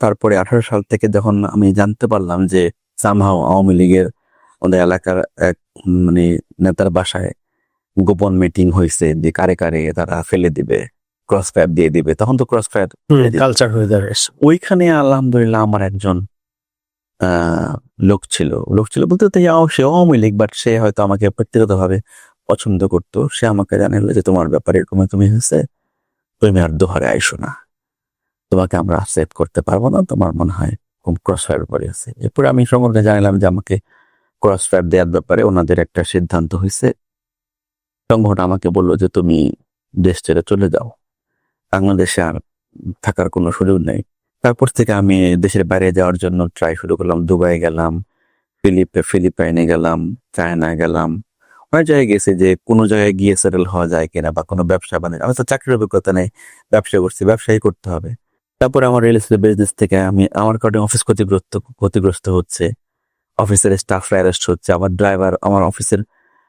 তারপরে 18 সাল থেকে যখন আমি জানতে পারলাম যে সামহাও আওয়ামী লীগের ওদের এলাকার এক মানে নেতার বাসায় গোপন মিটিং হয়েছে, যে কারে কারে তারা ফেলে দিবে, ক্রস ফায়ার দিয়ে দিবে, তখন তো ক্রস ফায়ার কালচার হয়ে দাঁড়িয়েছে। ওইখানে আলহামদুলিল্লাহ আমার একজন লোক ছিল বলতে তো সে আওয়ামী লীগ, বাট সে হয়তো আমাকে ব্যক্তিগত ভাবে পছন্দ করতো। সে আমাকে জানালো যে তোমার ব্যাপারে এরকম তুমি হয়েছে, তুমি আর দোহারে আইসো না, তোমাকে আমরা সেভ করতে পারবো না, তোমার মনে হয় ক্রস ফায়ার ব্যাপারে আছে। এরপরে আমি সঙ্গে জানালাম যে আমাকে ক্রস ফায়ার দেওয়ার ব্যাপারে ওনাদের একটা সিদ্ধান্ত হয়েছে। সংগঠন আমাকে বললো যে তুমি দেশ ছেড়ে চলে যাও, বাংলাদেশে আর থাকার কোনো সুযোগ নেই। তারপর থেকে আমি দেশের বাইরে যাওয়ার জন্য ট্রাই শুরু করলাম। দুবাই গেলাম, ফিলিপাইনে গেলাম, চায়না গেলাম, অনেক জায়গায় গেছি যে কোনো জায়গায় গিয়ে সেটেল হওয়া যায় কিনা, বা কোনো ব্যবসা বাণিজ্য। আমি তো চাকরির অভিজ্ঞতা নেই, ব্যবসা করছি, ব্যবসায়ী করতে হবে। তারপরে আমার রিয়েল এস্টেট বিজনেস থেকে আমার কারণে অফিস ক্ষতিগ্রস্ত হচ্ছে, অফিসের স্টাফরা অ্যারেস্ট হচ্ছে, আমার ড্রাইভার, আমার অফিসের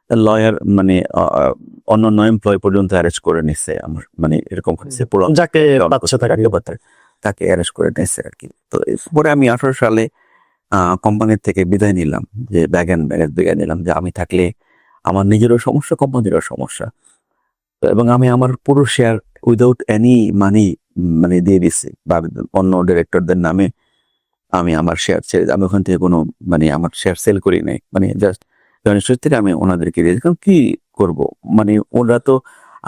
লয়ার, মানে অন্যান্য এমপ্লয় পর্যন্ত অ্যারেস্ট করে নিচ্ছে আমার, মানে এরকম হচ্ছে। যাকে পাচ্ছে তাকে অ্যারেস্ট করে নিচ্ছে আর কি। তো এরপরে আমি 18 সালে কোম্পানির থেকে বিদায় নিলাম, যে বিদায় নিলাম, যে আমি থাকলে আমার নিজেরও সমস্যা, কোম্পানিরও সমস্যা। তো এবং আমি আমার পুরো শেয়ার উইদাউট এনি মানি মানে দিয়ে দিচ্ছি, বা অন্য ডিরেক্টরদের নামে আমি আমার শেয়ার ছেড়ে, আমি ওখান থেকে কোনো মানে আমার শেয়ার সেল করি নাই, মানে জাস্ট থেকে আমি ওনাদেরকে দিয়ে দিলাম। কি করব, মানে ওরা তো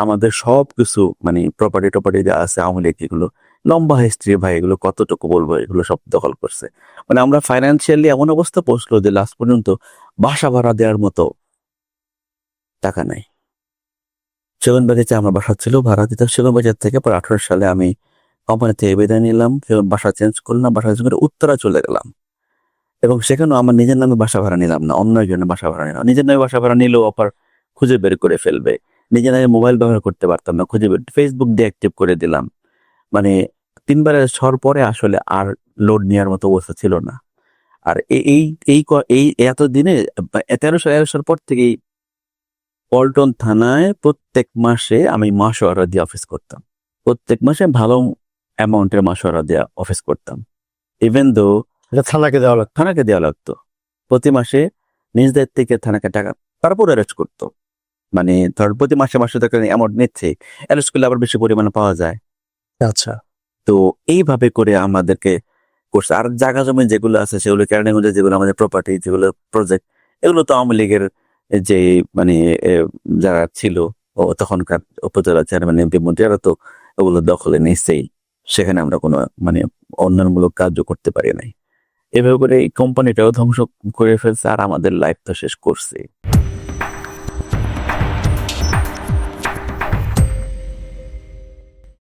আমাদের সব কিছু, মানে প্রপার্টি যা আছে আওয়ামী লীগ, এগুলো লম্বা হিস্ট্রি ভাই, এগুলো কতটুকু বলবো, এগুলো সব দখল করছে। মানে আমরা ফাইন্যান্সিয়ালি এমন অবস্থা পৌঁছলো যে লাস্ট পর্যন্ত বাসা ভাড়া দেওয়ার মতো টাকা নাই। সেগুনবাগিচে আমার বাসা ছিল, ভাড়া দিতাম সেগুনবাজার থেকে। পরে 18 সালে আমি কোম্পানি থেকে বিদায় নিলাম, বাসা চেঞ্জ করলাম, বাসা চেঞ্জ করে উত্তরা চলে গেলাম। এবং সেখানেও আমার নিজের নামে বাসা ভাড়া নিলাম না, অন্য একজনের বাসা ভাড়া নিলাম। নিজের নামে বাসা ভাড়া নিলেও অপার খুঁজে বের করে ফেলবে, নিজের নামে মোবাইল ব্যবহার করতে পারতাম না, খুঁজে বের, ফেসবুক ডিঅ্যাক্টিভ করে দিলাম। মানে 3বার শহর পরে আসলে আর লোড নেওয়ার মতো অবস্থা ছিল না। আর এই এই এই এতদিনে 1300 পর থেকেই পল্টন থানায় প্রত্যেক মাসে আমি মাসোয়ারা দিয়ে অফিস করতাম, প্রত্যেক মাসে ভালো অ্যামাউন্টের মাসোয়ারা দিয়ে অফিস করতাম। ইভেন দো থানাকে দেওয়া লাগতো প্রতি মাসে, নিজ দায়িত্ব থেকে থানাকে টাকা তারপর অ্যারেস্ট করতো। মানে ধর প্রতি মাসে টাকা অ্যামাউন্ট নিচ্ছে, অ্যারেস্ট করলে আবার বেশি পরিমাণে পাওয়া যায়। আচ্ছা, তো এইভাবে করে আমাদেরকে করছে। আর জায়গা জমি যেগুলো আছে সেগুলো কেরানীগঞ্জে, যেগুলো আমাদের প্রপার্টি, যেগুলো প্রজেক্ট, এগুলো তো আওয়ামী লীগের যে মানে যারা ছিল তখনকার উপজেলা চেয়ারম্যান, এমপি মন্ত্রী, এরা তো ওগুলো দখলে নিচ্ছেই। সেখানে আমরা কোনো মানে উন্নয়নমূলক কার্য করতে পারি নাই। এভাবে করে এই কোম্পানিটাও ধ্বংস করে ফেলছে, আর আমাদের লাইফ তো শেষ করছে।